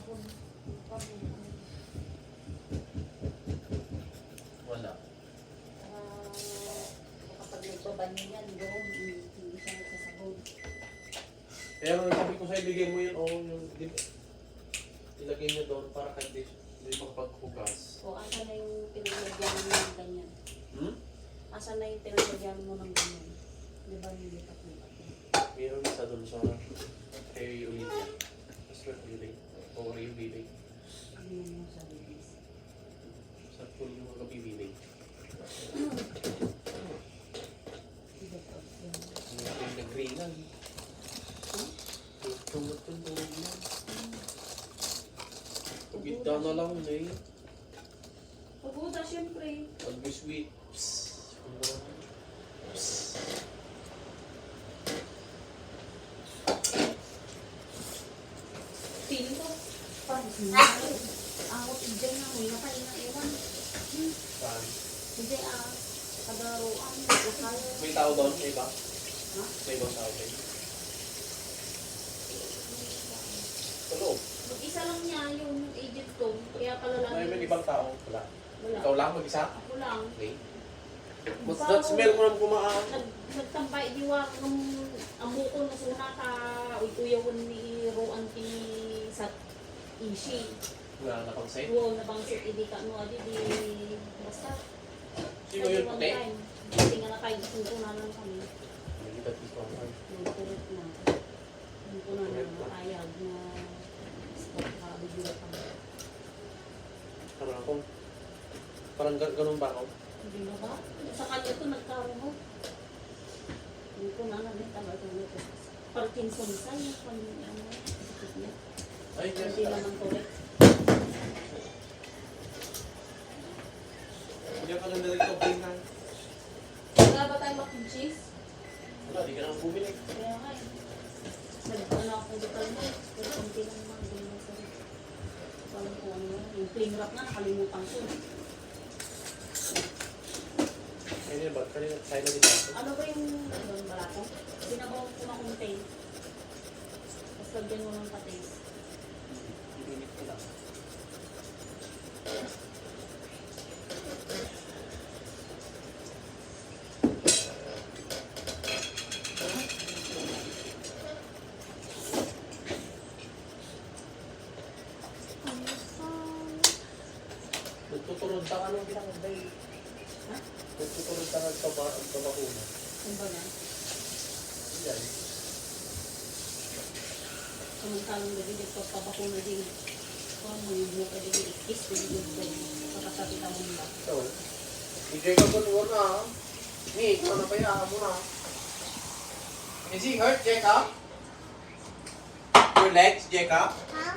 Wala. Kapag nagbabanyo yan, doon, hindi siya nagsasabog. Kaya nga sabi ko sa'yo, bigay mo yun, yung ilagay nyo doon para kahit di makapaghugas. O, asa na yung pinalagyan mo ng ganyan? Asa na yung pinalagyan mo ng ganyan? Di ba nilipat mo pa? Meron isa doon sa kay Olivia. Mr. Olivia. O Ray Olivia. Ano mo sa release? Sa pool yung mga bibili. Yung nag-greenan. Tumot yung tawag na. Pagkita na lang eh. Paguda, syempre. Pag-sweet. Feeling ko, parang awat dyan na, may nakain na ewan. Saan? Hindi kadaruan, kaya. May tao doon sa iba? Ha? Sa ibang tao kayo? Sa loob? Mag-isa lang niya yung agent ko, kaya pala lang. May ibang tao? Wala. Wala. Ikaw lang mag-isa? Ako lang. Okay. Mas that smell mo naman kumaan. Nagtambay diwa nung amo ko na suna ka uyawan ni Roan ti sa ishi. Wala na pang sa'yo. Wow, nabang sir, hindi ka ano, di basta. Sino yun puti? Hindi nga na kayo, suntunanan kami. Hindi ka tiswaman. Nagpulot na. Suntunan na ayag na stop ka, bigla ka. Parang ako. Parang ganun ba ako? Hindi na ba? Sa kanya ito nagkaroon mo. Hindi ko na namin tagal ito. Parkinson sa yung ano, sakit niya. Ay, Hindi yes. naman correct. Hindi ka na nalito na. Wala ba tayo mag-cheese? Wala, di ka na bumili. Kaya nga eh. Nag-ano ako dito mo. Pero konti lang naman. Hindi naman correct. Walang kung ano. Yung plain wrap nga, nakalimutan ko. Kanina ba? Kanina tayo na dito. Ano ba yung balato? Binabaw ko na contain. Tapos lagyan mo ng patis. Init ko lang. Nagtuturod ka anong ginagawa? Ha? Nagtuturod ka ng tabakuna. Ano ba na? Yan. Samantalang gabi nagpapabako na din. Kung mo yung buka din, ikis din yung din. Pagkasapita mo nila. So, DJ ka po naman na. Ni, ikaw na bayaan mo na. Is he hurt, Jacob? Your legs, Jacob?